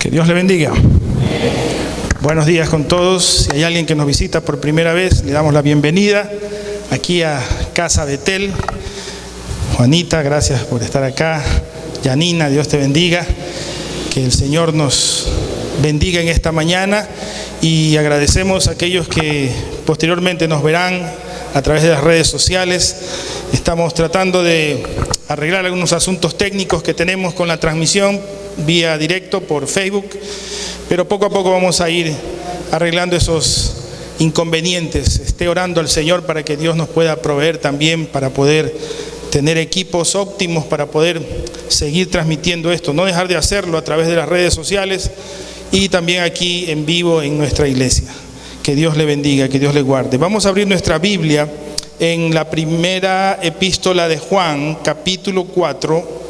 Que Dios le bendiga. Buenos días con todos. Si hay alguien que nos visita por primera vez, le damos la bienvenida aquí a Casa Betel. Juanita, gracias por estar acá. Yanina, Dios te bendiga. Que el Señor nos bendiga en esta mañana y agradecemos a aquellos que posteriormente nos verán a través de las redes sociales. Estamos tratando de arreglar algunos asuntos técnicos que tenemos con la transmisión vía directo por Facebook, pero poco a poco vamos a ir arreglando esos inconvenientes. Esté orando al Señor para que Dios nos pueda proveer también para poder tener equipos óptimos para poder seguir transmitiendo esto, no dejar de hacerlo a través de las redes sociales y también aquí en vivo en nuestra iglesia. Que Dios le bendiga, que Dios le guarde. Vamos a abrir nuestra Biblia en la primera epístola de Juan, capítulo 4,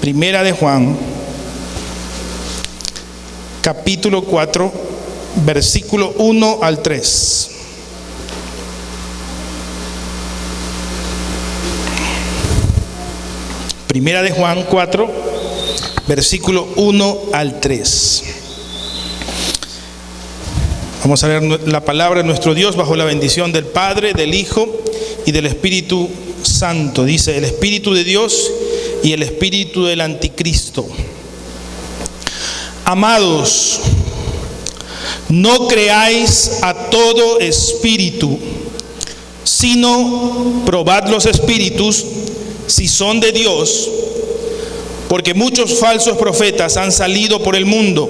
primera de Juan, capítulo 4, versículo 1 al 3. Primera de Juan 4, versículo 1 al 3. Vamos a leer la palabra de nuestro Dios bajo la bendición del Padre, del Hijo y del Espíritu Santo. Dice: el Espíritu de Dios y el espíritu del anticristo. Amados, no creáis a todo espíritu, sino probad los espíritus si son de Dios, porque muchos falsos profetas han salido por el mundo.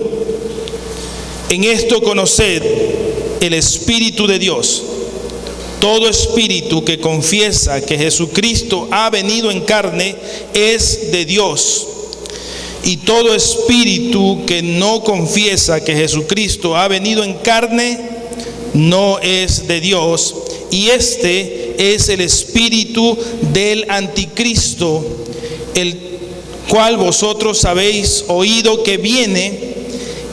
En esto conoced el Espíritu de Dios. Todo espíritu que confiesa que Jesucristo ha venido en carne es de Dios. Y todo espíritu que no confiesa que Jesucristo ha venido en carne no es de Dios. Y este es el espíritu del anticristo, el cual vosotros habéis oído que viene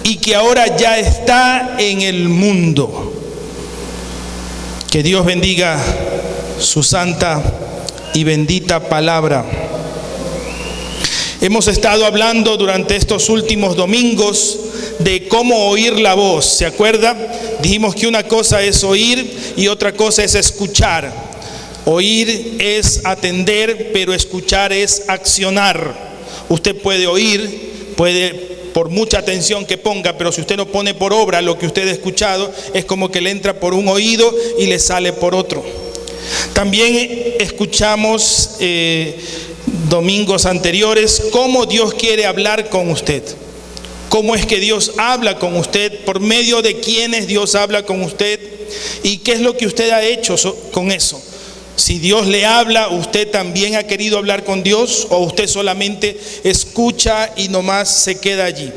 y que ahora ya está en el mundo. Que Dios bendiga su santa y bendita palabra. Hemos estado hablando durante estos últimos domingos de cómo oír la voz. ¿Se acuerda? Dijimos que una cosa es oír y otra cosa es escuchar. Oír es atender, pero escuchar es accionar. Usted puede oír, puede por mucha atención que ponga, pero si usted no pone por obra lo que usted ha escuchado, es como que le entra por un oído y le sale por otro. También escuchamos domingos anteriores cómo Dios quiere hablar con usted. Cómo es que Dios habla con usted, por medio de quiénes Dios habla con usted y qué es lo que usted ha hecho con eso. Si Dios le habla, ¿usted también ha querido hablar con Dios o usted solamente escucha y nomás se queda allí?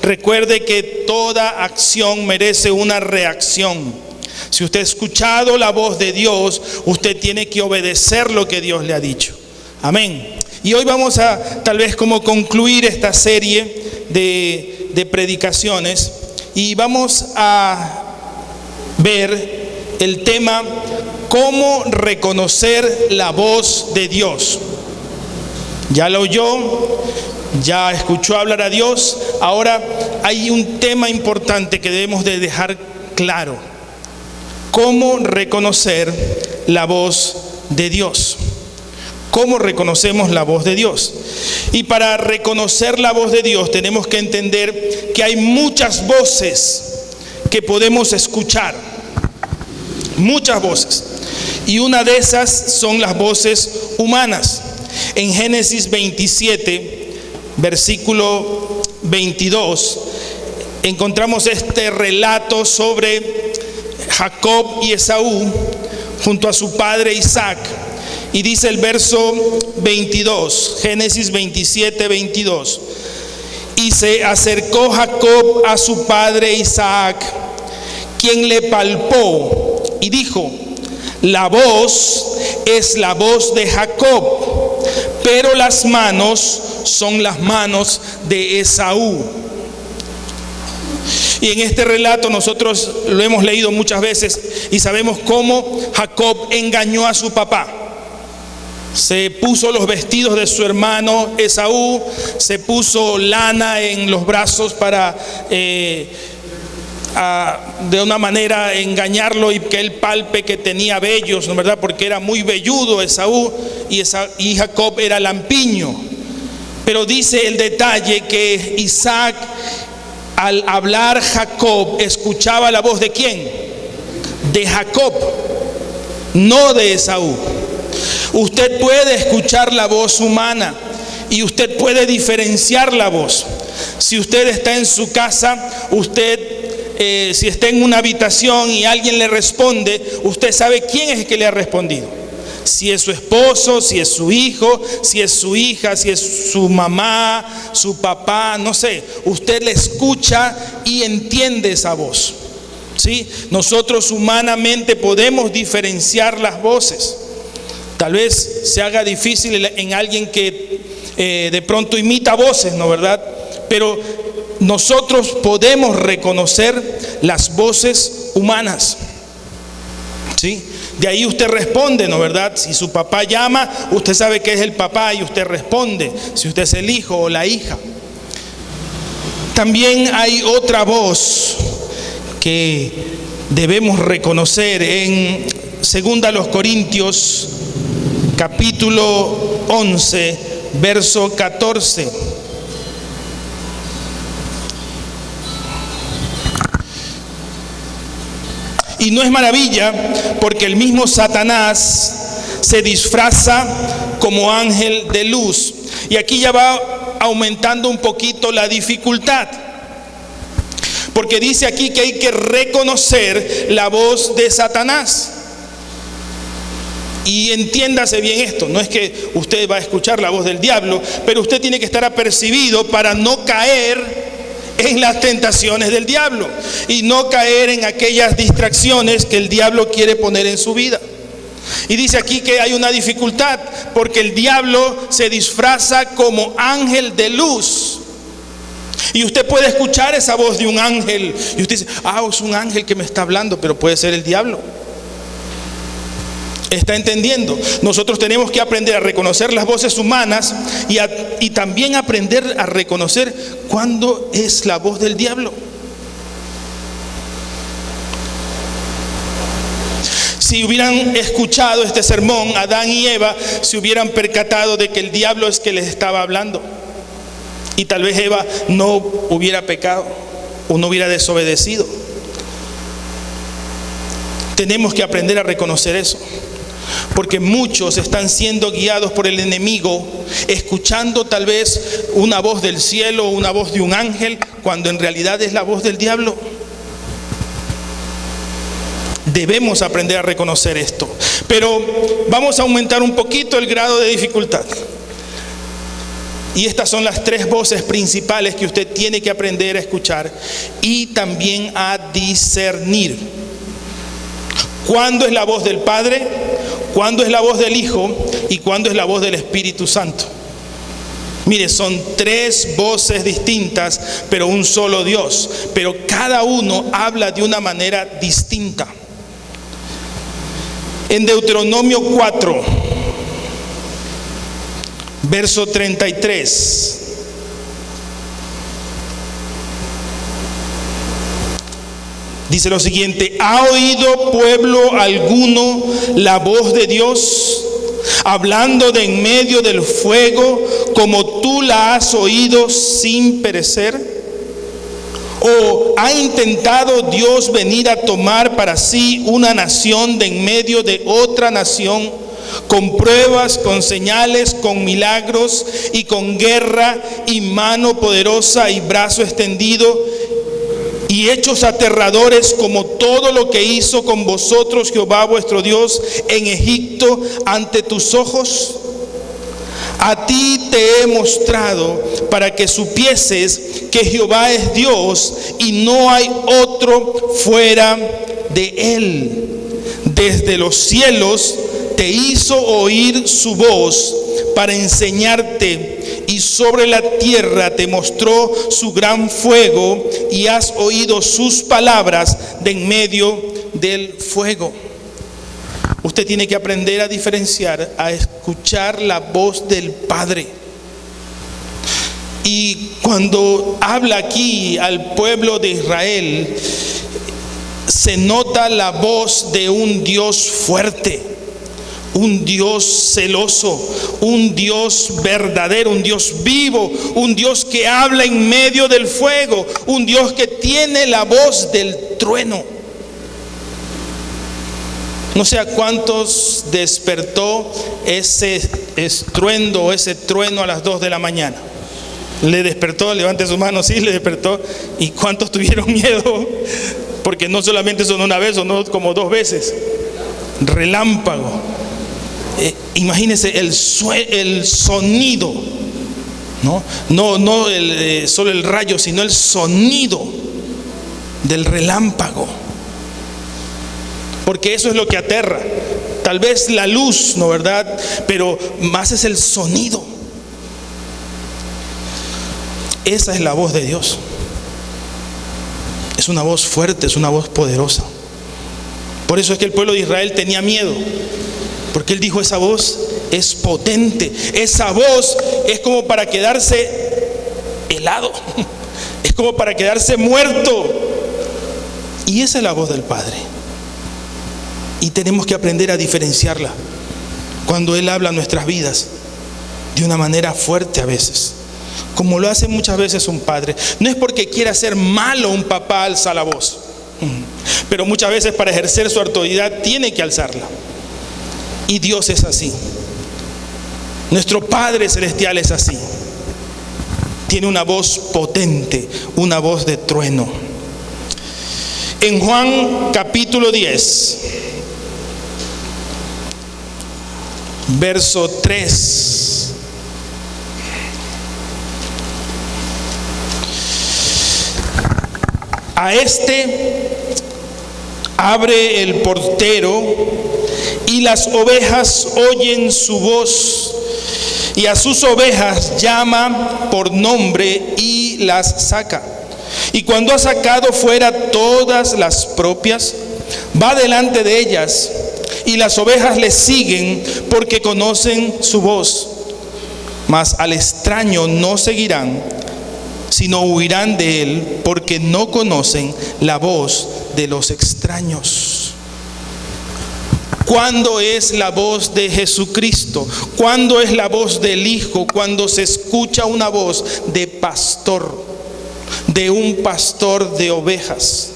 Recuerde que toda acción merece una reacción. Si usted ha escuchado la voz de Dios, usted tiene que obedecer lo que Dios le ha dicho. Amén. Y hoy vamos a tal vez como concluir esta serie de predicaciones y vamos a ver el tema: ¿cómo reconocer la voz de Dios? Ya la oyó, ya escuchó hablar a Dios. Ahora hay un tema importante que debemos de dejar claro: ¿cómo reconocer la voz de Dios? ¿Cómo reconocemos la voz de Dios? Y para reconocer la voz de Dios tenemos que entender que hay muchas voces que podemos escuchar. Muchas voces. Y una de esas son las voces humanas. En Génesis 27, versículo 22, encontramos este relato sobre Jacob y Esaú junto a su padre Isaac. Y dice el verso 22, Génesis 27, 22. Y se acercó Jacob a su padre Isaac, quien le palpó y dijo: la voz es la voz de Jacob, pero las manos son las manos de Esaú. Y en este relato nosotros lo hemos leído muchas veces y sabemos cómo Jacob engañó a su papá. Se puso los vestidos de su hermano Esaú, se puso lana en los brazos para de una manera engañarlo y que él palpe que tenía vellos, ¿no es verdad? Porque era muy velludo Esaú y Jacob era lampiño. Pero dice el detalle que Isaac, al hablar Jacob, escuchaba la voz ¿de quién? De Jacob, no de Esaú. Usted puede escuchar la voz humana y usted puede diferenciar la voz. Si usted está en su casa, si está en una habitación y alguien le responde, usted sabe quién es el que le ha respondido. Si es su esposo, si es su hijo, si es su hija, si es su mamá, su papá, no sé. Usted le escucha y entiende esa voz, ¿sí? Nosotros humanamente podemos diferenciar las voces. Tal vez se haga difícil en alguien que de pronto imita voces, ¿no verdad? Pero nosotros podemos reconocer las voces humanas, ¿sí? De ahí usted responde, ¿no verdad? Si su papá llama, usted sabe que es el papá y usted responde. Si usted es el hijo o la hija. También hay otra voz que debemos reconocer en 2 Corintios capítulo 11, verso 14. Y no es maravilla, porque el mismo Satanás se disfraza como ángel de luz. Y aquí ya va aumentando un poquito la dificultad, porque dice aquí que hay que reconocer la voz de Satanás. Y entiéndase bien esto, no es que usted va a escuchar la voz del diablo, pero usted tiene que estar apercibido para no caer en las tentaciones del diablo y no caer en aquellas distracciones que el diablo quiere poner en su vida. Y dice aquí que hay una dificultad porque el diablo se disfraza como ángel de luz. Y usted puede escuchar esa voz de un ángel y usted dice, es un ángel que me está hablando, pero puede ser el diablo. ¿Está entendiendo? Nosotros tenemos que aprender a reconocer las voces humanas y también aprender a reconocer cuándo es la voz del diablo. Si hubieran escuchado este sermón, Adán y Eva se hubieran percatado de que el diablo es que les estaba hablando. Y tal vez Eva no hubiera pecado o no hubiera desobedecido. Tenemos que aprender a reconocer eso. Porque muchos están siendo guiados por el enemigo, escuchando tal vez una voz del cielo o una voz de un ángel, cuando en realidad es la voz del diablo. Debemos aprender a reconocer esto. Pero vamos a aumentar un poquito el grado de dificultad. Y estas son las 3 voces principales que usted tiene que aprender a escuchar y también a discernir. ¿Cuándo es la voz del Padre? ¿Cuándo es la voz del Hijo? ¿Y cuándo es la voz del Espíritu Santo? Mire, son 3 voces distintas, pero un solo Dios. Pero cada uno habla de una manera distinta. En Deuteronomio 4, verso 33. Dice lo siguiente: ¿ha oído pueblo alguno la voz de Dios, hablando de en medio del fuego, como tú la has oído sin perecer? ¿O ha intentado Dios venir a tomar para sí una nación de en medio de otra nación, con pruebas, con señales, con milagros y con guerra y mano poderosa y brazo extendido y hechos aterradores, como todo lo que hizo con vosotros Jehová vuestro Dios en Egipto ante tus ojos? A ti te he mostrado para que supieses que Jehová es Dios y no hay otro fuera de él. Desde los cielos te hizo oír su voz para enseñarte, y sobre la tierra te mostró su gran fuego, y has oído sus palabras de en medio del fuego. Usted tiene que aprender a diferenciar, a escuchar la voz del Padre. Y cuando habla aquí al pueblo de Israel, se nota la voz de un Dios fuerte, un Dios celoso, un Dios verdadero, un Dios vivo, un Dios que habla en medio del fuego, un Dios que tiene la voz del trueno. No sé a cuántos despertó ese estruendo, ese trueno a las 2 de la mañana. Le despertó, levante su mano, sí, le despertó. ¿Y cuántos tuvieron miedo? Porque no solamente sonó una vez, sonó como 2 veces. Relámpago. Imagínense el sonido, no solo el rayo, sino el sonido del relámpago. Porque eso es lo que aterra. Tal vez la luz, ¿no verdad? Pero más es el sonido. Esa es la voz de Dios. Es una voz fuerte, es una voz poderosa. Por eso es que el pueblo de Israel tenía miedo. Porque él dijo, esa voz es potente. Esa voz es como para quedarse helado. Es como para quedarse muerto. Y esa es la voz del Padre. Y tenemos que aprender a diferenciarla cuando Él habla a nuestras vidas de una manera fuerte a veces, como lo hace muchas veces un padre. No es porque quiera ser malo un papá alza la voz, pero muchas veces para ejercer su autoridad tiene que alzarla. Y Dios es así. Nuestro Padre Celestial es así. Tiene una voz potente, una voz de trueno. En Juan capítulo 10, verso 3. A este abre el portero y las ovejas oyen su voz, y a sus ovejas llama por nombre y las saca. Y cuando ha sacado fuera todas las propias, va delante de ellas, y las ovejas le siguen porque conocen su voz. Mas al extraño no seguirán, sino huirán de él, porque no conocen la voz de los extraños. ¿Cuándo es la voz de Jesucristo? ¿Cuándo es la voz del Hijo? Cuando se escucha una voz de pastor, de un pastor de ovejas.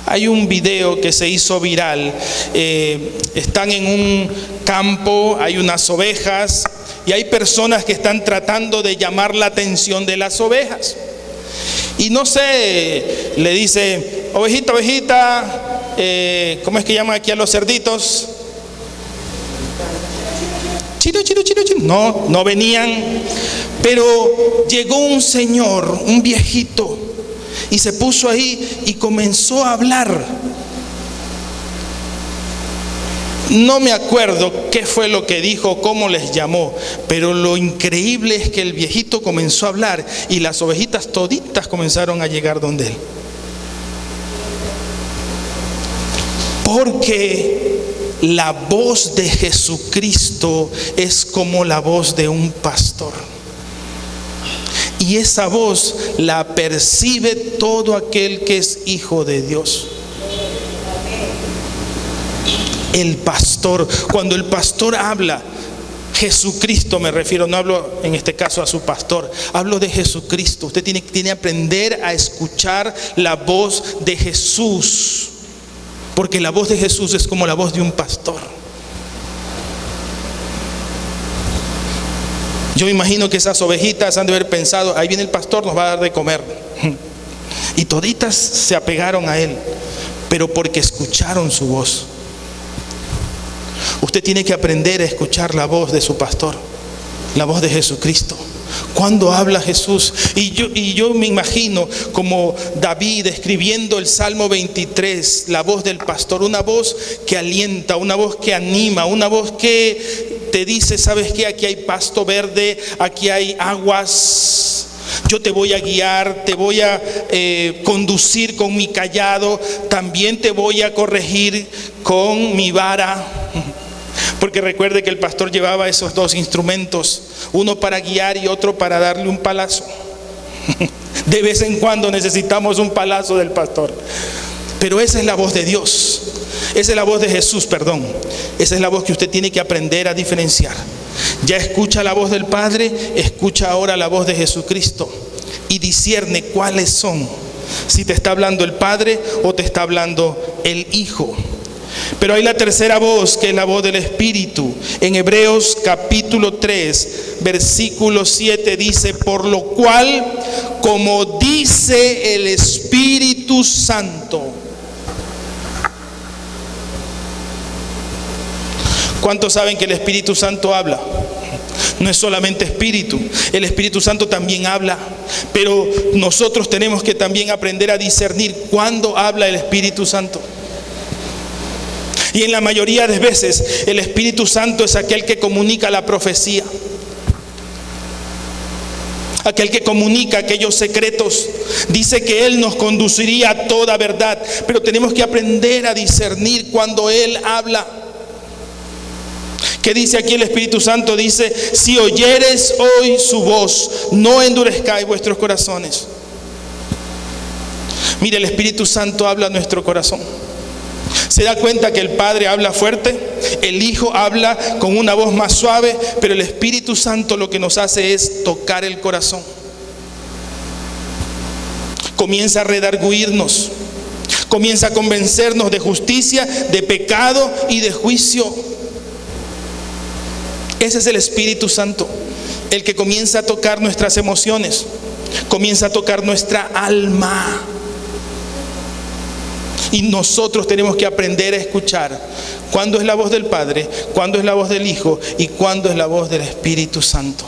Hay un video que se hizo viral. Están en un campo, hay unas ovejas y hay personas que están tratando de llamar la atención de las ovejas. Y no sé, le dice, ovejita, ovejita, ¿cómo es que llaman aquí a los cerditos? Chino, chino, chino, chino. No venían. Pero llegó un señor, un viejito, y se puso ahí y comenzó a hablar. No me acuerdo qué fue lo que dijo, cómo les llamó, pero lo increíble es que el viejito comenzó a hablar y las ovejitas toditas comenzaron a llegar donde él. Porque la voz de Jesucristo es como la voz de un pastor. Y esa voz la percibe todo aquel que es hijo de Dios. El pastor, cuando el pastor habla, Jesucristo me refiero, no hablo en este caso a su pastor, hablo de Jesucristo. Usted tiene que aprender a escuchar la voz de Jesús, porque la voz de Jesús es como la voz de un pastor. Yo me imagino que esas ovejitas han de haber pensado, ahí viene el pastor, nos va a dar de comer. Y toditas se apegaron a él, pero porque escucharon su voz. Usted tiene que aprender a escuchar la voz de su pastor, la voz de Jesucristo. Cuando habla Jesús, y yo me imagino como David escribiendo el Salmo 23, la voz del pastor, una voz que alienta, una voz que anima, una voz que te dice, ¿sabes qué? Aquí hay pasto verde, aquí hay aguas. Yo te voy a guiar, te voy a conducir con mi cayado, también te voy a corregir con mi vara. Porque recuerde que el pastor llevaba esos dos instrumentos, uno para guiar y otro para darle un palazo. De vez en cuando necesitamos un palazo del pastor. Pero esa es la voz de Dios. Esa es la voz de Jesús, perdón. Esa es la voz que usted tiene que aprender a diferenciar. Ya escucha la voz del Padre, escucha ahora la voz de Jesucristo y discierne cuáles son. Si te está hablando el Padre o te está hablando el Hijo. Pero hay la tercera voz, que es la voz del Espíritu. En Hebreos capítulo 3, versículo 7 dice: por lo cual, como dice el Espíritu Santo. ¿Cuántos saben que el Espíritu Santo habla? No es solamente espíritu, el Espíritu Santo también habla, pero nosotros tenemos que también aprender a discernir cuándo habla el Espíritu Santo. Y en la mayoría de veces el Espíritu Santo es aquel que comunica la profecía, aquel que comunica aquellos secretos. Dice que Él nos conduciría a toda verdad, pero tenemos que aprender a discernir cuando Él habla. ¿Qué dice aquí el Espíritu Santo? Dice: si oyeres hoy su voz, no endurezcáis vuestros corazones. Mire, el Espíritu Santo habla a nuestro corazón. Se da cuenta que el Padre habla fuerte, el Hijo habla con una voz más suave, pero el Espíritu Santo lo que nos hace es tocar el corazón. Comienza a redarguirnos, comienza a convencernos de justicia, de pecado y de juicio. Ese es el Espíritu Santo, el que comienza a tocar nuestras emociones, comienza a tocar nuestra alma. Y nosotros tenemos que aprender a escuchar cuándo es la voz del Padre, cuándo es la voz del Hijo y cuándo es la voz del Espíritu Santo.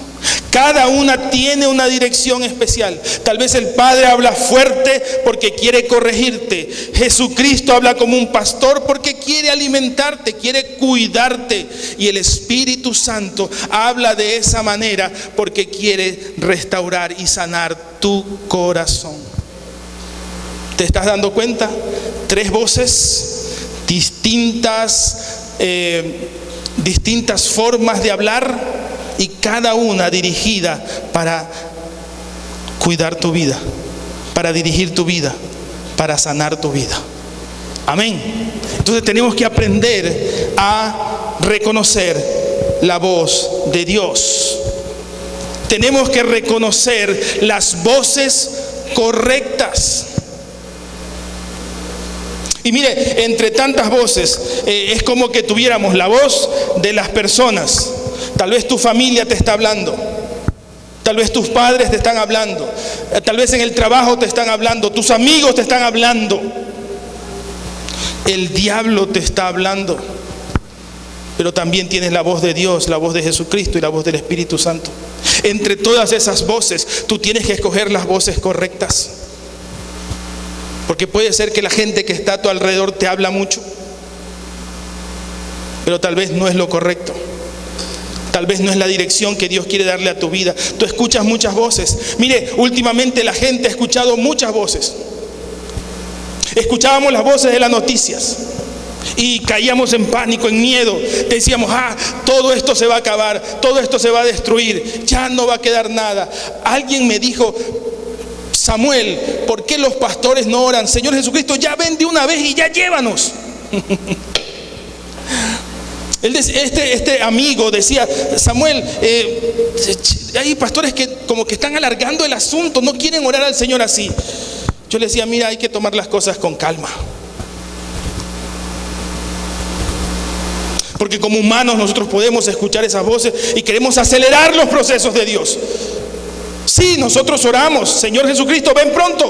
Cada una tiene una dirección especial. Tal vez el Padre habla fuerte porque quiere corregirte. Jesucristo habla como un pastor porque quiere alimentarte, quiere cuidarte. Y el Espíritu Santo habla de esa manera porque quiere restaurar y sanar tu corazón. ¿Te estás dando cuenta? 3 voces, distintas formas de hablar, y cada una dirigida para cuidar tu vida, para dirigir tu vida, para sanar tu vida. Amén. Entonces tenemos que aprender a reconocer la voz de Dios. Tenemos que reconocer las voces correctas. Y mire, entre tantas voces, es como que tuviéramos la voz de las personas. Tal vez tu familia te está hablando, tal vez tus padres te están hablando, tal vez en el trabajo te están hablando, tus amigos te están hablando, el diablo te está hablando. Pero también tienes la voz de Dios, la voz de Jesucristo y la voz del Espíritu Santo. Entre todas esas voces, tú tienes que escoger las voces correctas. Porque puede ser que la gente que está a tu alrededor te habla mucho, pero tal vez no es lo correcto. Tal vez no es la dirección que Dios quiere darle a tu vida. Tú escuchas muchas voces. Mire, últimamente la gente ha escuchado muchas voces. Escuchábamos las voces de las noticias y caíamos en pánico, en miedo. Decíamos: todo esto se va a acabar, todo esto se va a destruir, ya no va a quedar nada. Alguien me dijo: Samuel, ¿por qué los pastores no oran? Señor Jesucristo, ya ven de una vez y ya llévanos. Este amigo decía: Samuel, hay pastores que como que están alargando el asunto, no quieren orar al Señor así. Yo le decía: mira, hay que tomar las cosas con calma. Porque como humanos nosotros podemos escuchar esas voces y queremos acelerar los procesos de Dios. Sí, nosotros oramos: Señor Jesucristo, ven pronto.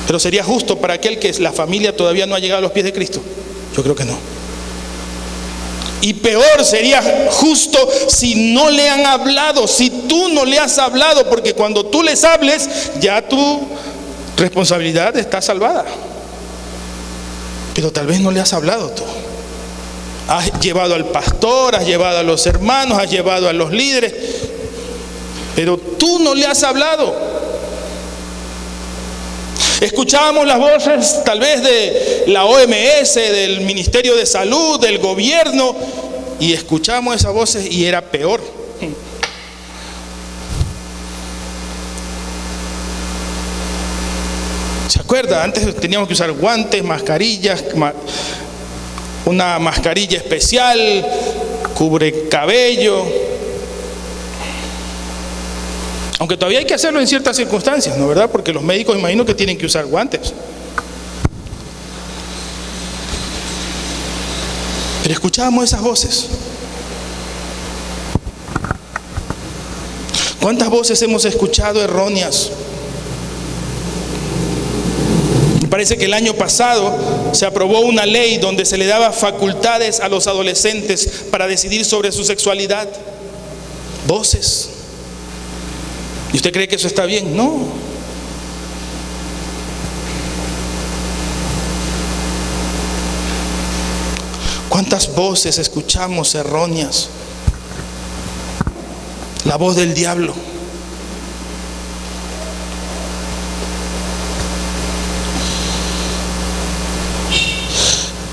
Pero sería justo para aquel que la familia todavía no ha llegado a los pies de Cristo. Yo creo que no. Y peor sería justo si no le han hablado, si tú no le has hablado, porque cuando tú les hables, ya tu responsabilidad está salvada. Pero tal vez no le has hablado tú. Has llevado al pastor, has llevado a los hermanos, has llevado a los líderes, pero tú no le has hablado. Escuchábamos las voces tal vez de la OMS, del Ministerio de Salud, del gobierno, y escuchábamos esas voces y era peor. ¿Se acuerda? Antes teníamos que usar guantes, mascarillas, una mascarilla especial, cubre cabello. Aunque todavía hay que hacerlo en ciertas circunstancias, ¿no verdad? Porque los médicos imagino que tienen que usar guantes. Pero escuchábamos esas voces. ¿Cuántas voces hemos escuchado erróneas? Me parece que el año pasado se aprobó una ley donde se le daba facultades a los adolescentes para decidir sobre su sexualidad. Voces. ¿Y usted cree que eso está bien? No. ¿Cuántas voces escuchamos erróneas? La voz del diablo.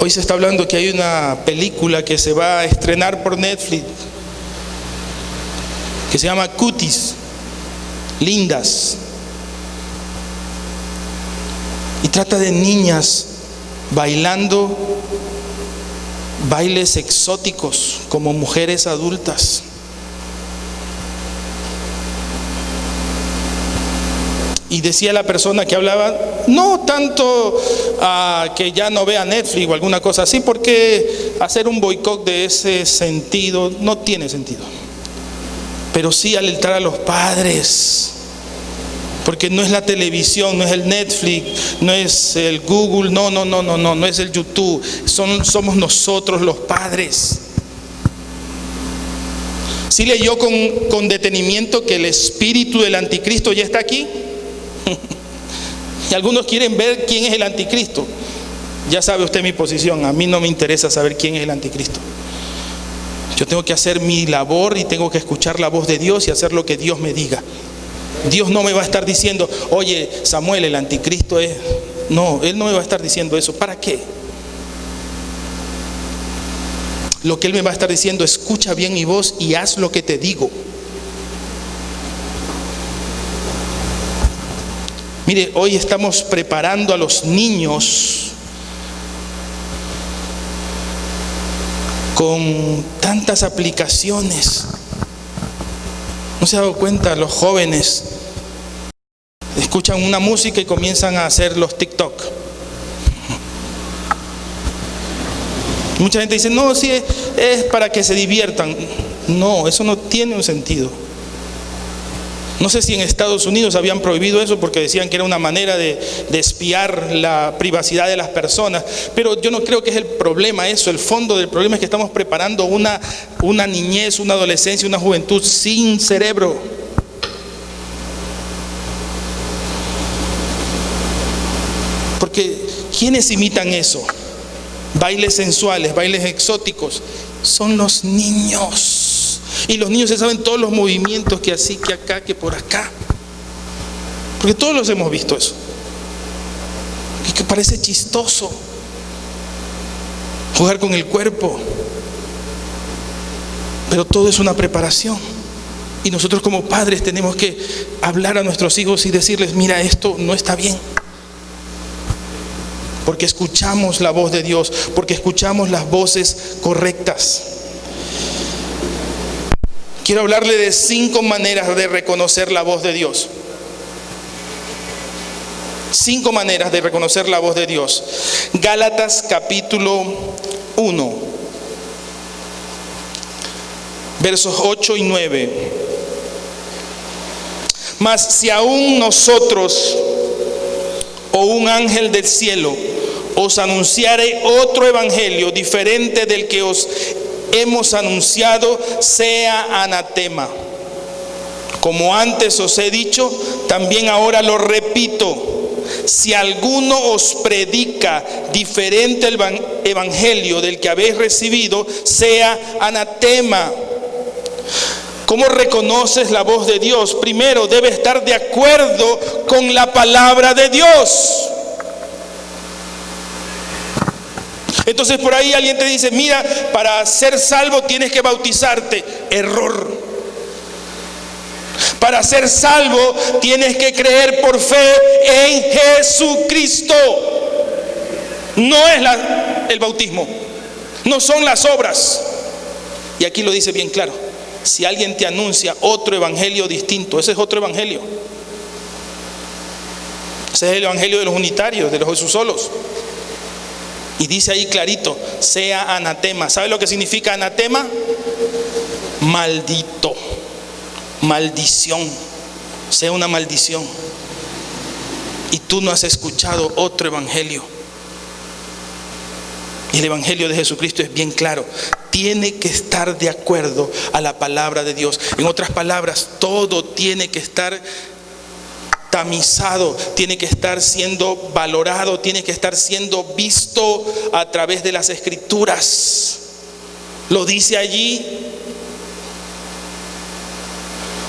Hoy se está hablando que hay una película que se va a estrenar por Netflix que se llama Cuties, Lindas, y trata de niñas bailando bailes exóticos como mujeres adultas. Y decía la persona que hablaba, no tanto que ya no vea Netflix o alguna cosa así, porque hacer un boicot de ese sentido no tiene sentido. Pero sí alertar a los padres, porque no es la televisión, no es el Netflix, no es el Google, no es el YouTube, somos nosotros los padres. ¿Sí leyó con detenimiento que el espíritu del anticristo ya está aquí? Y algunos quieren ver quién es el anticristo. Ya sabe usted mi posición, a mí no me interesa saber quién es el anticristo. Yo tengo que hacer mi labor y tengo que escuchar la voz de Dios y hacer lo que Dios me diga. Dios no me va a estar diciendo, oye Samuel, el anticristo es... No, Él no me va a estar diciendo eso. ¿Para qué? Lo que Él me va a estar diciendo, escucha bien mi voz y haz lo que te digo. Mire, hoy estamos preparando a los niños con tantas aplicaciones. ¿No se ha dado cuenta? Los jóvenes escuchan una música y comienzan a hacer los TikTok. Mucha gente dice, no, sí, es para que se diviertan. No, eso no tiene un sentido. No sé si en Estados Unidos habían prohibido eso porque decían que era una manera de espiar la privacidad de las personas, pero yo no creo que es el problema eso. El fondo del problema es que estamos preparando una niñez, una adolescencia, una juventud sin cerebro. Porque ¿quiénes imitan eso? Bailes sensuales, bailes exóticos, son los niños. Y los niños se saben todos los movimientos, que así, que acá, que por acá. Porque todos los hemos visto eso. Y que parece chistoso jugar con el cuerpo. Pero todo es una preparación. Y nosotros como padres tenemos que hablar a nuestros hijos y decirles, mira, esto no está bien. Porque escuchamos la voz de Dios, porque escuchamos las voces correctas. Quiero hablarle de 5 maneras de reconocer la voz de Dios. 5 maneras de reconocer la voz de Dios. Gálatas capítulo 1, versos 8 y 9. Mas si aún nosotros o un ángel del cielo os anunciare otro evangelio diferente del que os hemos anunciado, sea anatema. Como antes os he dicho, también ahora lo repito: si alguno os predica diferente el evangelio del que habéis recibido, sea anatema. ¿Cómo reconoces la voz de Dios? Primero, debe estar de acuerdo con la palabra de Dios. Entonces por ahí alguien te dice, mira, para ser salvo tienes que bautizarte. Error. Para ser salvo tienes que creer por fe en Jesucristo. No es el bautismo, no son las obras. Y aquí lo dice bien claro. Si alguien te anuncia otro evangelio distinto, ese es otro evangelio. Ese es el evangelio de los unitarios, de los Jesús solos. Y dice ahí clarito, sea anatema. ¿Sabe lo que significa anatema? Maldito, maldición, sea una maldición. Y tú no has escuchado otro evangelio. Y el evangelio de Jesucristo es bien claro. Tiene que estar de acuerdo a la palabra de Dios. En otras palabras, todo tiene que estar tamizado, tiene que estar siendo valorado, tiene que estar siendo visto a través de las Escrituras. Lo dice allí.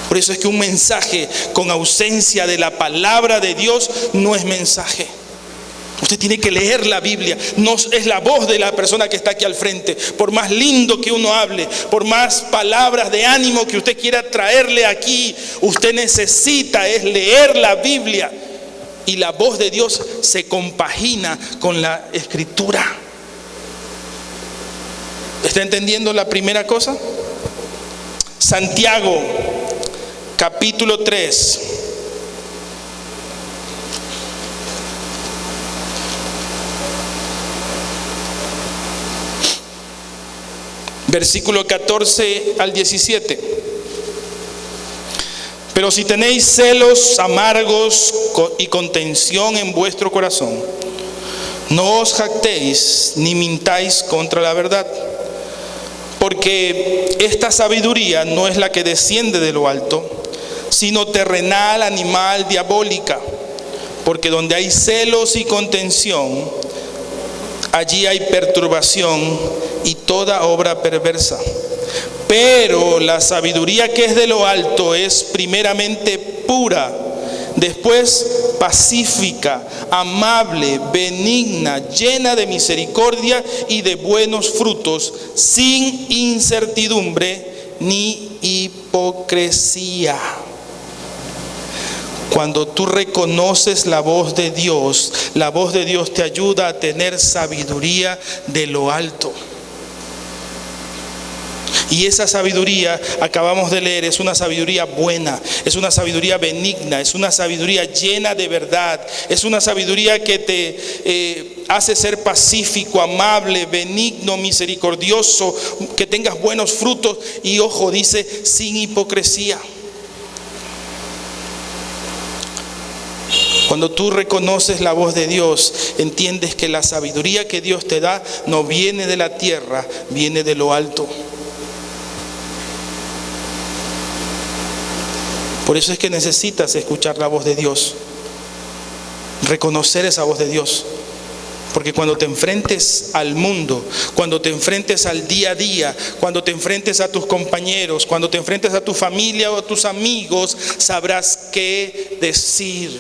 Por eso es que un mensaje con ausencia de la palabra de Dios no es mensaje. Usted tiene que leer la Biblia. No es la voz de la persona que está aquí al frente. Por más lindo que uno hable, por más palabras de ánimo que usted quiera traerle aquí, usted necesita es leer la Biblia. Y la voz de Dios se compagina con la Escritura. ¿Está entendiendo la primera cosa? Santiago, capítulo 3. Versículo 14 al 17. Pero si tenéis celos amargos y contención en vuestro corazón, no os jactéis ni mintáis contra la verdad. Porque esta sabiduría no es la que desciende de lo alto, sino terrenal, animal, diabólica. Porque donde hay celos y contención, allí hay perturbación y toda obra perversa. Pero la sabiduría que es de lo alto es primeramente pura, después pacífica, amable, benigna, llena de misericordia y de buenos frutos, sin incertidumbre ni hipocresía. Cuando tú reconoces la voz de Dios te ayuda a tener sabiduría de lo alto. Y esa sabiduría, acabamos de leer, es una sabiduría buena, es una sabiduría benigna, es una sabiduría llena de verdad, es una sabiduría que te hace ser pacífico, amable, benigno, misericordioso, que tengas buenos frutos y, ojo, dice, sin hipocresía. Cuando tú reconoces la voz de Dios, entiendes que la sabiduría que Dios te da no viene de la tierra, viene de lo alto. Por eso es que necesitas escuchar la voz de Dios, reconocer esa voz de Dios. Porque cuando te enfrentes al mundo, cuando te enfrentes al día a día, cuando te enfrentes a tus compañeros, cuando te enfrentes a tu familia o a tus amigos, sabrás qué decir.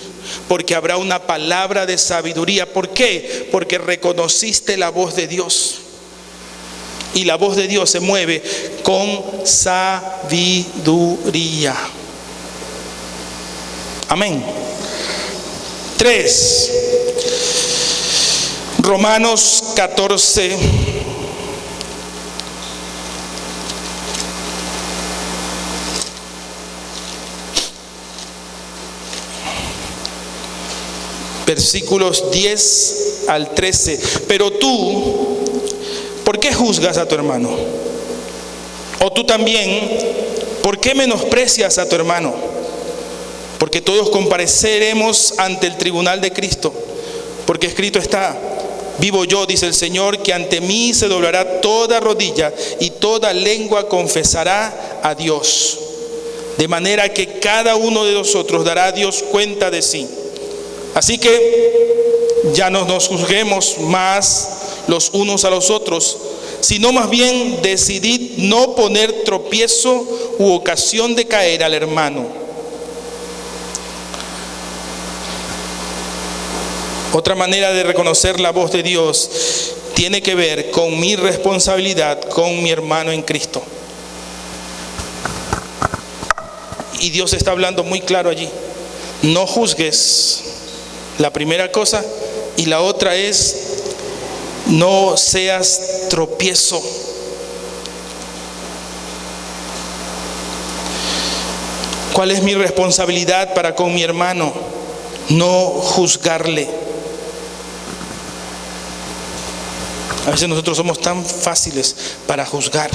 Porque habrá una palabra de sabiduría. ¿Por qué? Porque reconociste la voz de Dios. Y la voz de Dios se mueve con sabiduría. Amén. 3. Romanos 14. Versículos 10 al 13. Pero tú, ¿por qué juzgas a tu hermano? O tú también, ¿por qué menosprecias a tu hermano? Porque todos compareceremos ante el tribunal de Cristo. Porque escrito está: vivo yo, dice el Señor, que ante mí se doblará toda rodilla y toda lengua confesará a Dios. De manera que cada uno de nosotros dará a Dios cuenta de sí. Así que ya no nos juzguemos más los unos a los otros, sino más bien decidid no poner tropiezo u ocasión de caer al hermano. Otra manera de reconocer la voz de Dios tiene que ver con mi responsabilidad con mi hermano en Cristo. Y Dios está hablando muy claro allí. No juzgues, la primera cosa, y la otra es no seas tropiezo. ¿Cuál es mi responsabilidad para con mi hermano? No juzgarle. A veces nosotros somos tan fáciles para juzgar.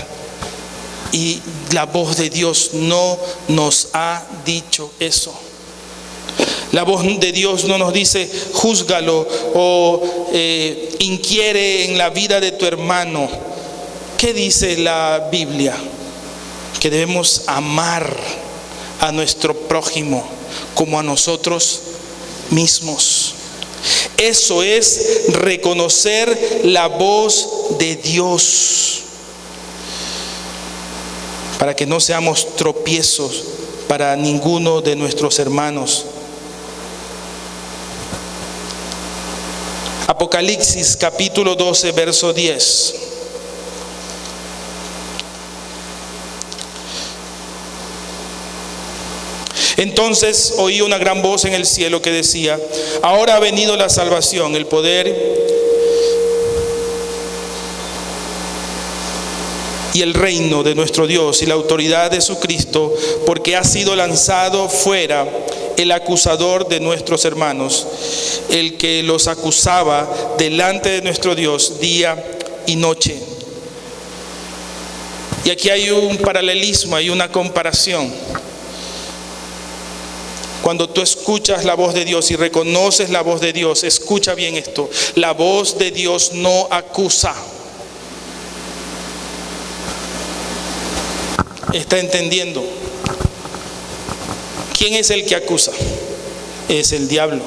Y la voz de Dios no nos ha dicho eso. La voz de Dios no nos dice júzgalo o inquiere en la vida de tu hermano. ¿Qué dice la Biblia? Que debemos amar a nuestro prójimo como a nosotros mismos. Eso es reconocer la voz de Dios, para que no seamos tropiezos para ninguno de nuestros hermanos. Apocalipsis capítulo 12, verso 10. Entonces oí una gran voz en el cielo que decía: ahora ha venido la salvación, el poder y el reino de nuestro Dios y la autoridad de su Cristo, porque ha sido lanzado fuera el acusador de nuestros hermanos, el que los acusaba delante de nuestro Dios día y noche. Y aquí hay un paralelismo, hay una comparación. Cuando tú escuchas la voz de Dios y reconoces la voz de Dios, escucha bien esto: la voz de Dios no acusa. ¿Está entendiendo? ¿Quién es el que acusa? Es el diablo.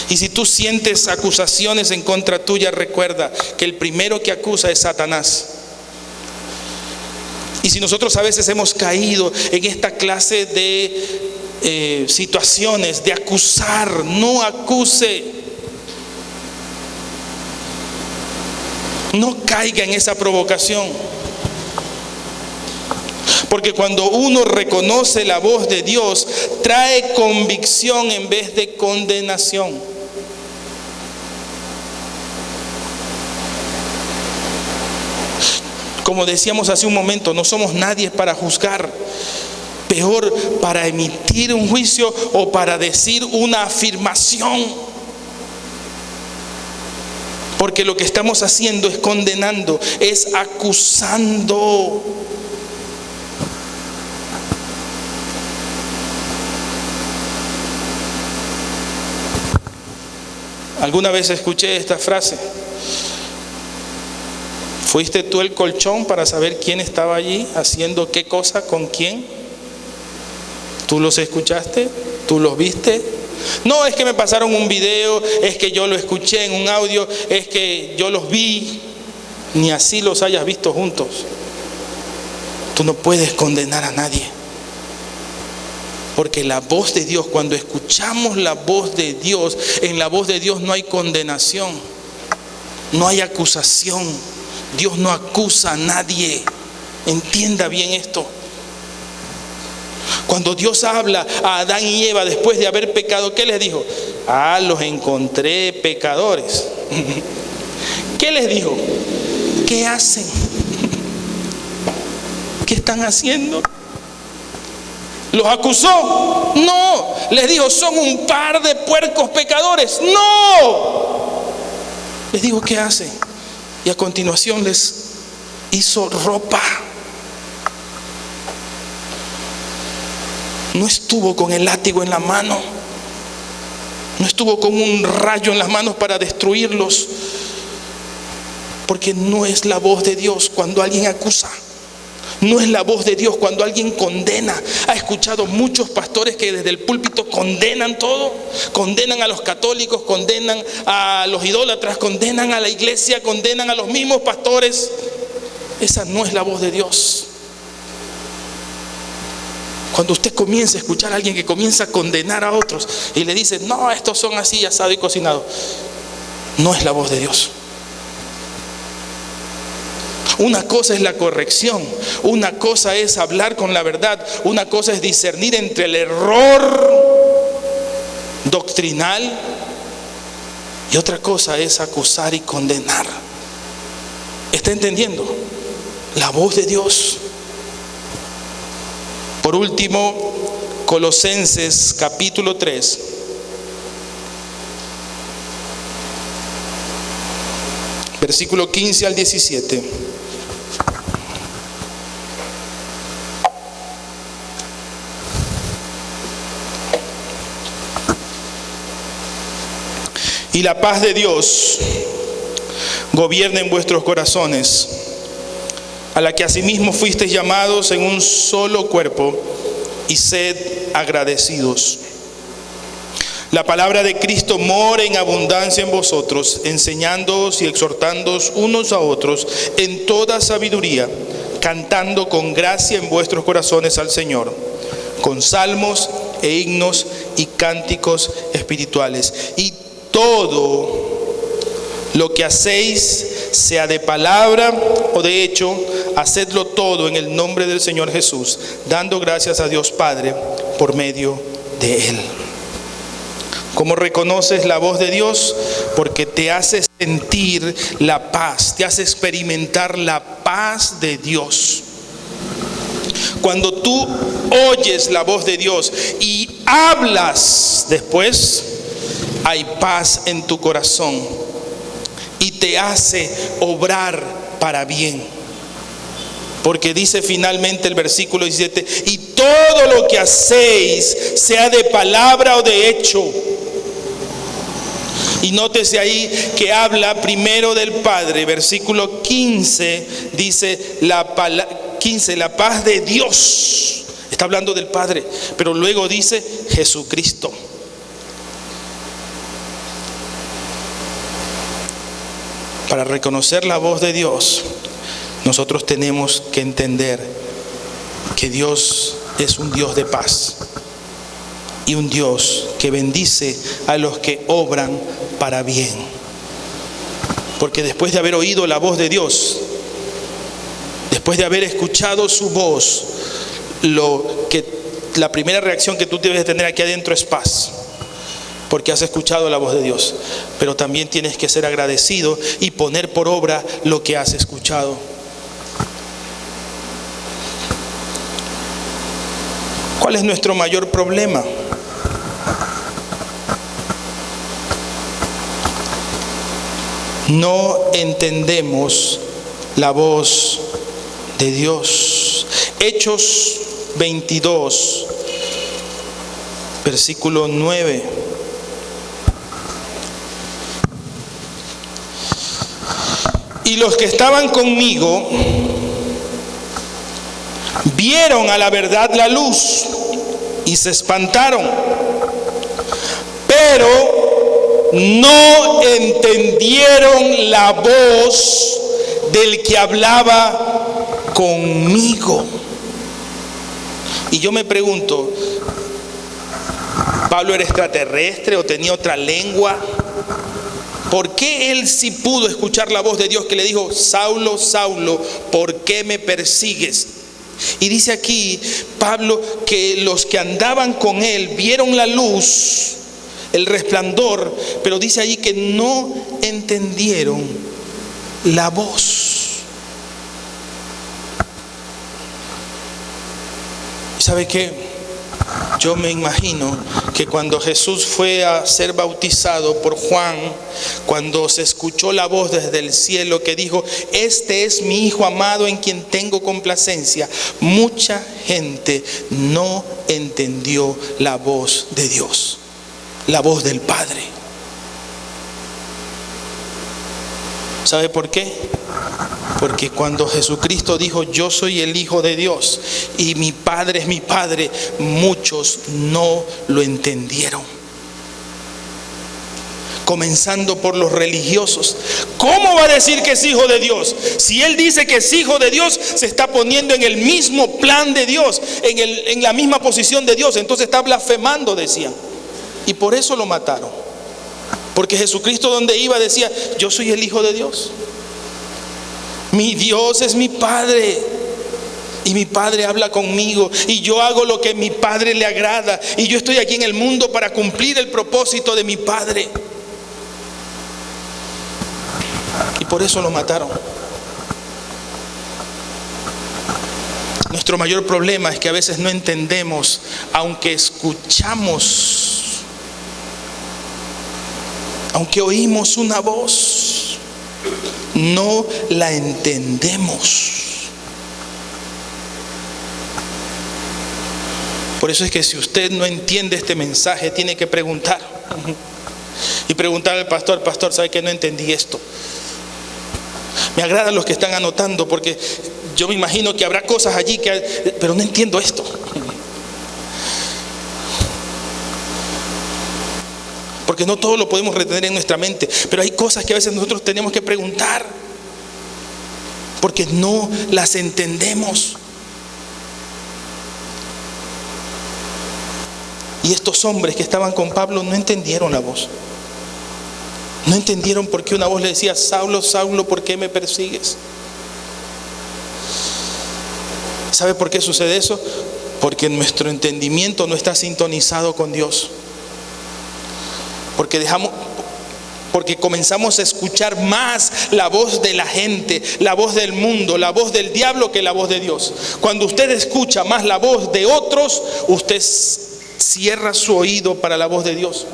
Y si tú sientes acusaciones en contra tuya, recuerda que el primero que acusa es Satanás. Y si nosotros a veces hemos caído en esta clase de situaciones de acusar, no acuse. No caiga en esa provocación. Porque cuando uno reconoce la voz de Dios, trae convicción en vez de condenación. Como decíamos hace un momento, no somos nadie para juzgar, peor para emitir un juicio o para decir una afirmación. Porque lo que estamos haciendo es condenando, es acusando. Alguna vez escuché esta frase: ¿fuiste tú el colchón para saber quién estaba allí haciendo qué cosa con quién? ¿Tú los escuchaste? ¿Tú los viste? No, es que me pasaron un video, es que yo lo escuché en un audio, es que yo los vi. Ni así los hayas visto juntos. Tú no puedes condenar a nadie. Porque la voz de Dios, cuando escuchamos la voz de Dios, en la voz de Dios no hay condenación, no hay acusación. Dios no acusa a nadie. Entienda bien esto. Cuando Dios habla a Adán y Eva después de haber pecado, ¿qué les dijo? Los encontré pecadores. ¿Qué les dijo? ¿Qué hacen? ¿Qué están haciendo? ¿Los acusó? No. Les dijo: son un par de puercos pecadores. No. Les dijo: ¿qué hacen? Y a continuación les hizo ropa. No estuvo con el látigo en la mano. No estuvo con un rayo en las manos para destruirlos. Porque no es la voz de Dios cuando alguien acusa. No es la voz de Dios cuando alguien condena. Ha escuchado muchos pastores que desde el púlpito condenan todo. Condenan a los católicos, condenan a los idólatras, condenan a la iglesia, condenan a los mismos pastores. Esa no es la voz de Dios. Cuando usted comienza a escuchar a alguien que comienza a condenar a otros y le dice, no, estos son así, asado y cocinado, no es la voz de Dios. Una cosa es la corrección, una cosa es hablar con la verdad, una cosa es discernir entre el error doctrinal y otra cosa es acusar y condenar. ¿Está entendiendo? La voz de Dios. Por último, Colosenses capítulo 3. Versículo 15 al 17. Y la paz de Dios gobierna en vuestros corazones, a la que asimismo fuisteis llamados en un solo cuerpo, y sed agradecidos. La palabra de Cristo mora en abundancia en vosotros, enseñándoos y exhortándoos unos a otros en toda sabiduría, cantando con gracia en vuestros corazones al Señor, con salmos e himnos y cánticos espirituales. Y todo lo que hacéis, sea de palabra o de hecho, hacedlo todo en el nombre del Señor Jesús, dando gracias a Dios Padre por medio de Él. ¿Cómo reconoces la voz de Dios? Porque te hace sentir la paz, te hace experimentar la paz de Dios. Cuando tú oyes la voz de Dios y hablas después, hay paz en tu corazón y te hace obrar para bien. Porque dice finalmente el versículo 17, y todo lo que hacéis, sea de palabra o de hecho. Y nótese ahí que habla primero del Padre. Versículo 15 dice la paz de Dios. Está hablando del Padre, pero luego dice Jesucristo. Para reconocer la voz de Dios, nosotros tenemos que entender que Dios es un Dios de paz y un Dios que bendice a los que obran para bien. Porque después de haber oído la voz de Dios, después de haber escuchado su voz, la primera reacción que tú debes de tener aquí adentro es paz. Porque has escuchado la voz de Dios, pero también tienes que ser agradecido y poner por obra lo que has escuchado. ¿Cuál es nuestro mayor problema? No entendemos la voz de Dios. Hechos 22, versículo 9. Y los que estaban conmigo vieron a la verdad la luz y se espantaron, pero no entendieron la voz del que hablaba conmigo. Y yo me pregunto, ¿Pablo era extraterrestre o tenía otra lengua? ¿Por qué él sí pudo escuchar la voz de Dios que le dijo, Saulo, Saulo, ¿por qué me persigues? Y dice aquí Pablo que los que andaban con él vieron la luz, el resplandor, pero dice ahí que no entendieron la voz. ¿Sabe qué? Yo me imagino que cuando Jesús fue a ser bautizado por Juan, cuando se escuchó la voz desde el cielo que dijo, este es mi Hijo amado en quien tengo complacencia, mucha gente no entendió la voz de Dios, la voz del Padre. ¿Sabe por qué? Porque cuando Jesucristo dijo, yo soy el Hijo de Dios y mi Padre es mi Padre, muchos no lo entendieron. comenzando por los religiosos. ¿Cómo va a decir que es hijo de Dios? Si él dice que es hijo de Dios, se está poniendo en el mismo plan de Dios, en la misma posición de Dios. Entonces está blasfemando, decían. Y por eso lo mataron. Porque Jesucristo, donde iba, decía: yo soy el Hijo de Dios. Mi Dios es mi Padre. Y mi Padre habla conmigo. Y yo hago lo que a mi Padre le agrada. Y yo estoy aquí en el mundo para cumplir el propósito de mi Padre. Y por eso lo mataron. Nuestro mayor problema es que a veces no entendemos, aunque escuchamos, aunque oímos una voz, no la entendemos. Por eso es que si usted no entiende este mensaje, tiene que preguntar. Y preguntarle al pastor: pastor, ¿sabe que no entendí esto? Me agradan los que están anotando, porque yo me imagino que habrá cosas allí pero no entiendo esto. Porque no todo lo podemos retener en nuestra mente, pero hay cosas que a veces nosotros tenemos que preguntar, porque no las entendemos. Y estos hombres que estaban con Pablo no entendieron la voz. No entendieron por qué una voz le decía: Saulo, Saulo, ¿por qué me persigues? ¿Sabe por qué sucede eso? Porque nuestro entendimiento no está sintonizado con Dios. Porque comenzamos a escuchar más la voz de la gente, la voz del mundo, la voz del diablo, que la voz de Dios. Cuando usted escucha más la voz de otros, usted cierra su oído para la voz de Dios.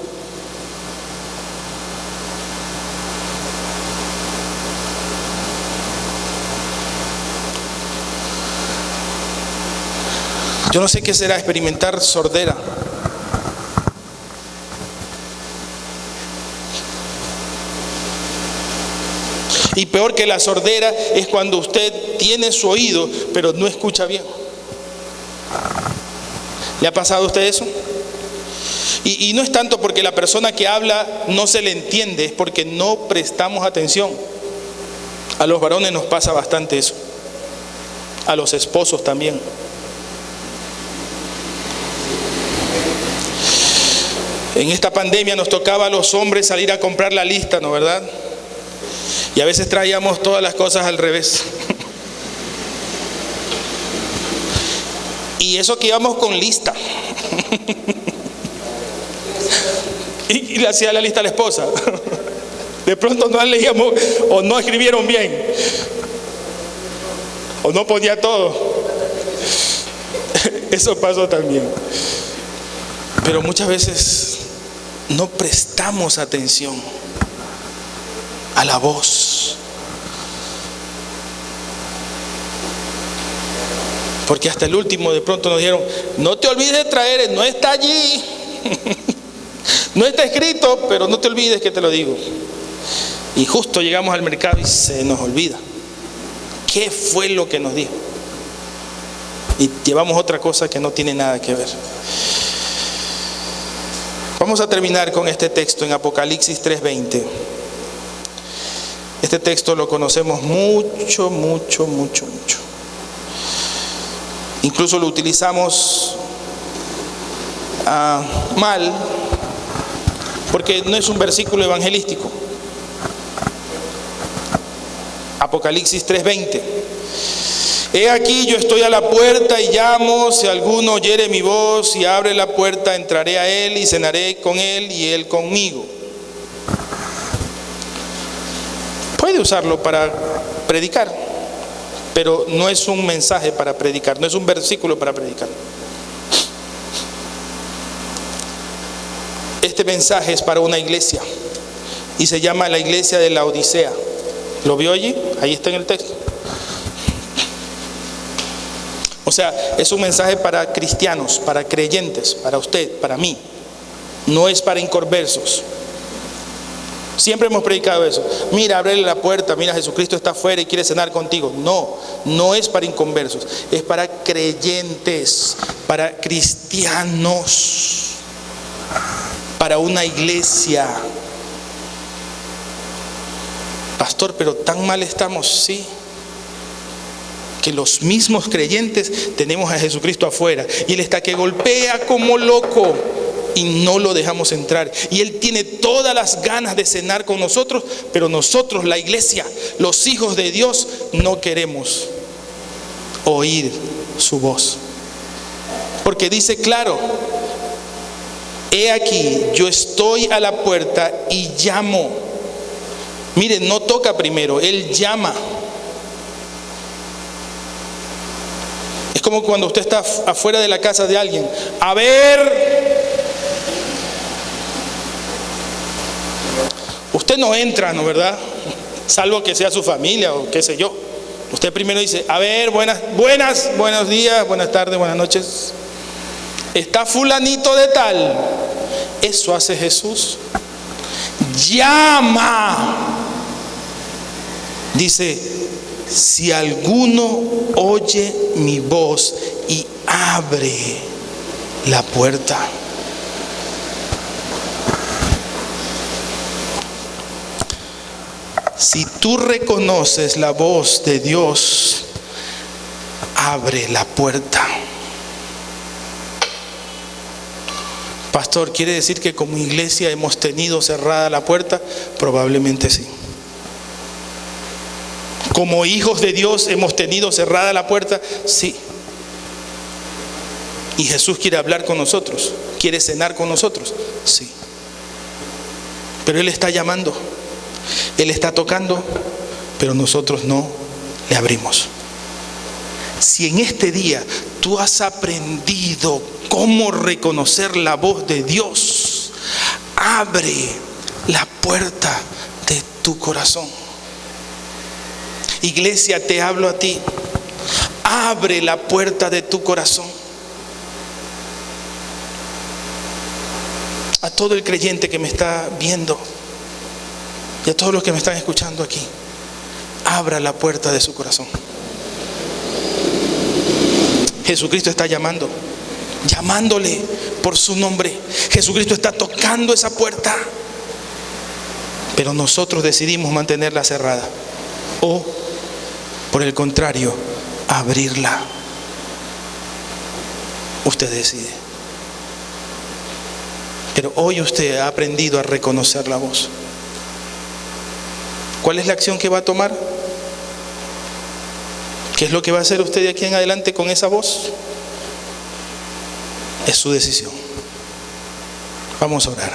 Yo no sé qué será experimentar sordera. Y peor que la sordera es cuando usted tiene su oído, pero no escucha bien. ¿Le ha pasado a usted eso? Y no es tanto porque la persona que habla no se le entiende, es porque no prestamos atención. A los varones nos pasa bastante eso. A los esposos también. En esta pandemia nos tocaba a los hombres salir a comprar la lista, ¿no, verdad? Y a veces traíamos todas las cosas al revés. Y eso que íbamos con lista. Y le hacía la lista a la esposa. De pronto no leíamos o no escribieron bien. O no ponía todo. Eso pasó también. Pero muchas veces no prestamos atención a la voz. Porque hasta el último de pronto nos dijeron: no te olvides de traer, no está allí. No está escrito, pero no te olvides que te lo digo. Y justo llegamos al mercado y se nos olvida. ¿Qué fue lo que nos dijo? Y llevamos otra cosa que no tiene nada que ver. Vamos a terminar con este texto en Apocalipsis 3:20. Este texto lo conocemos mucho. Incluso lo utilizamos mal, porque no es un versículo evangelístico. Apocalipsis 3:20. He aquí, yo estoy a la puerta y llamo. Si alguno oyere mi voz y abre la puerta, entraré a él y cenaré con él y él conmigo. Puede usarlo para predicar, pero no es un mensaje para predicar, no es un versículo para predicar. Este mensaje es para una iglesia y se llama la iglesia de la Odisea. ¿Lo vio allí? Ahí está en el texto. O sea, es un mensaje para cristianos, para creyentes, para usted, para mí. No es para inconversos. Siempre hemos predicado eso. Mira, ábrele la puerta, mira, Jesucristo está afuera y quiere cenar contigo. No, no es para inconversos, es para creyentes, para cristianos, para una iglesia. Pastor, pero tan mal estamos, sí. Que los mismos creyentes tenemos a Jesucristo afuera y Él está que golpea como loco y no lo dejamos entrar. Y Él tiene todas las ganas de cenar con nosotros, pero nosotros, la iglesia, los hijos de Dios, no queremos oír su voz. Porque dice claro: he aquí, yo estoy a la puerta y llamo. Miren, no toca primero, Él llama. Es como cuando usted está afuera de la casa de alguien. A ver, usted no entra, ¿no, verdad? Salvo que sea su familia o qué sé yo. Usted primero dice: a ver, buenos días, buenas tardes, buenas noches. Está fulanito de tal. Eso hace Jesús. Llama. Dice: si alguno oye mi voz y abre la puerta. Si tú reconoces la voz de Dios, abre la puerta. Pastor, ¿quiere decir que como iglesia hemos tenido cerrada la puerta? Probablemente sí. Como hijos de Dios hemos tenido cerrada la puerta, sí. Y Jesús quiere hablar con nosotros, quiere cenar con nosotros, sí. Pero Él está llamando, Él está tocando, pero nosotros no le abrimos. Si en este día tú has aprendido cómo reconocer la voz de Dios, abre la puerta de tu corazón. Iglesia, te hablo a ti. Abre la puerta de tu corazón. A todo el creyente que me está viendo y a todos los que me están escuchando aquí, abra la puerta de su corazón. Jesucristo está llamándole por su nombre. Jesucristo está tocando esa puerta, pero nosotros decidimos mantenerla cerrada o, por el contrario, abrirla. Usted decide. Pero hoy usted ha aprendido a reconocer la voz. ¿Cuál es la acción que va a tomar? ¿Qué es lo que va a hacer usted de aquí en adelante con esa voz? Es su decisión. Vamos a orar.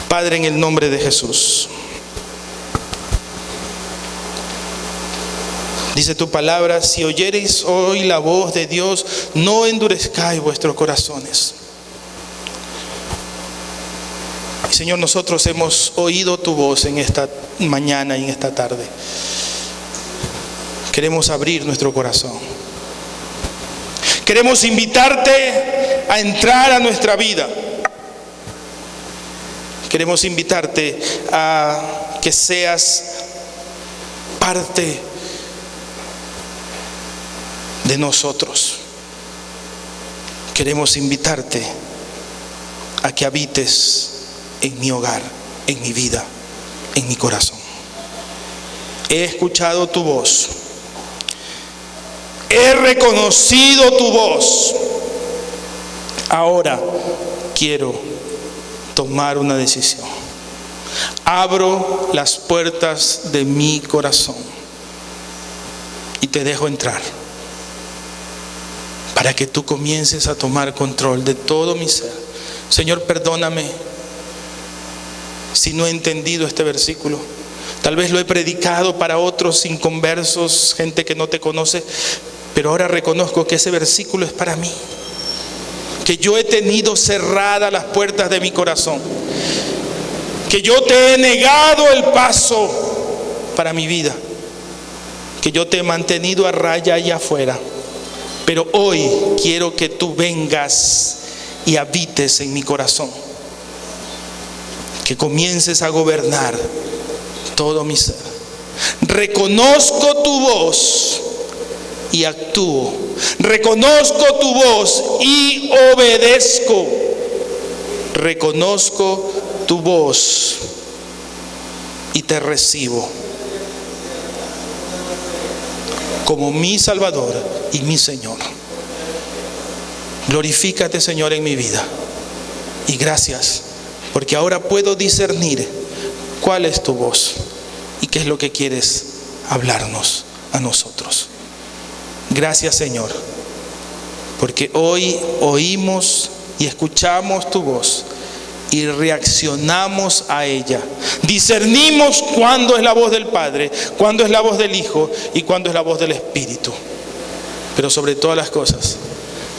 Padre, en el nombre de Jesús, dice tu palabra: si oyereis hoy la voz de Dios, no endurezcáis vuestros corazones. Y Señor, nosotros hemos oído tu voz en esta mañana y en esta tarde. Queremos abrir nuestro corazón. Queremos invitarte a entrar a nuestra vida. Queremos invitarte a que seas parte de nosotros. Queremos invitarte a que habites en mi hogar, en mi vida, en mi corazón. He escuchado tu voz. He reconocido tu voz. Ahora quiero tomar una decisión. Abro las puertas de mi corazón y te dejo entrar para que tú comiences a tomar control de todo mi ser. Señor, perdóname si no he entendido este versículo. Tal vez lo he predicado para otros inconversos, gente que no te conoce, pero ahora reconozco que ese versículo es para mí. Que yo he tenido cerradas las puertas de mi corazón. Que yo te he negado el paso para mi vida. Que yo te he mantenido a raya allá afuera. Pero hoy quiero que tú vengas y habites en mi corazón. Que comiences a gobernar todo mi ser. Reconozco tu voz y actúo. Reconozco tu voz y obedezco. Reconozco tu voz y te recibo como mi Salvador y mi Señor. Glorifícate, Señor, en mi vida. Y gracias, porque ahora puedo discernir cuál es tu voz y qué es lo que quieres hablarnos a nosotros. Gracias, Señor, porque hoy oímos y escuchamos tu voz y reaccionamos a ella. Discernimos cuándo es la voz del Padre, cuándo es la voz del Hijo y cuándo es la voz del Espíritu. Pero sobre todas las cosas,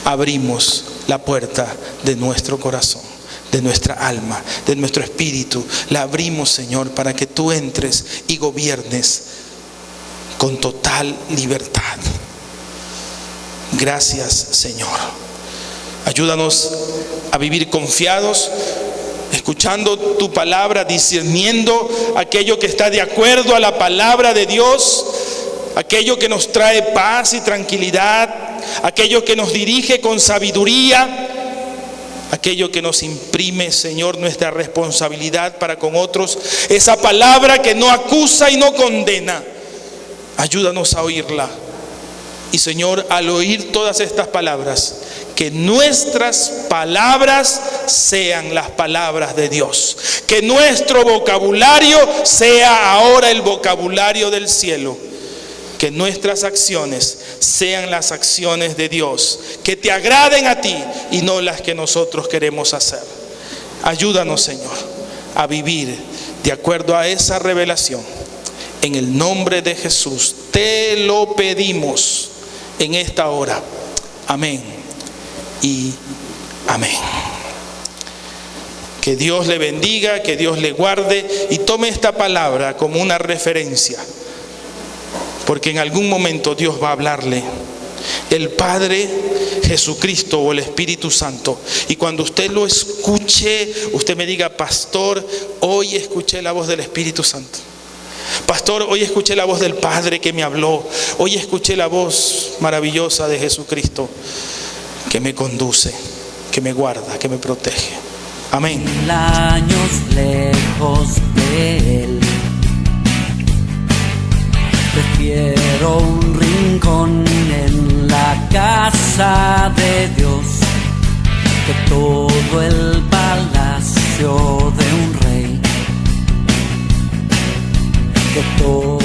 abrimos la puerta de nuestro corazón, de nuestra alma, de nuestro espíritu. La abrimos, Señor, para que tú entres y gobiernes con total libertad. Gracias, Señor. Ayúdanos a vivir confiados, escuchando tu palabra, discerniendo aquello que está de acuerdo a la palabra de Dios, aquello que nos trae paz y tranquilidad, aquello que nos dirige con sabiduría, aquello que nos imprime, Señor, nuestra responsabilidad para con otros, esa palabra que no acusa y no condena. Ayúdanos a oírla. Y, Señor, al oír todas estas palabras, que nuestras palabras sean las palabras de Dios. Que nuestro vocabulario sea ahora el vocabulario del cielo. Que nuestras acciones sean las acciones de Dios. Que te agraden a ti y no las que nosotros queremos hacer. Ayúdanos, Señor, a vivir de acuerdo a esa revelación. En el nombre de Jesús te lo pedimos en esta hora. Amén y amén. Que Dios le bendiga, que Dios le guarde y tome esta palabra como una referencia, porque en algún momento Dios va a hablarle, el Padre, Jesucristo o el Espíritu Santo. Y cuando usted lo escuche, usted me diga: pastor, hoy escuché la voz del Espíritu Santo. Pastor, hoy escuché la voz del Padre que me habló. Hoy escuché la voz maravillosa de Jesucristo que me conduce, que me guarda, que me protege. Amén. 1000 años lejos de Él, prefiero un rincón en la casa de Dios que todo el palacio de un rey, que todo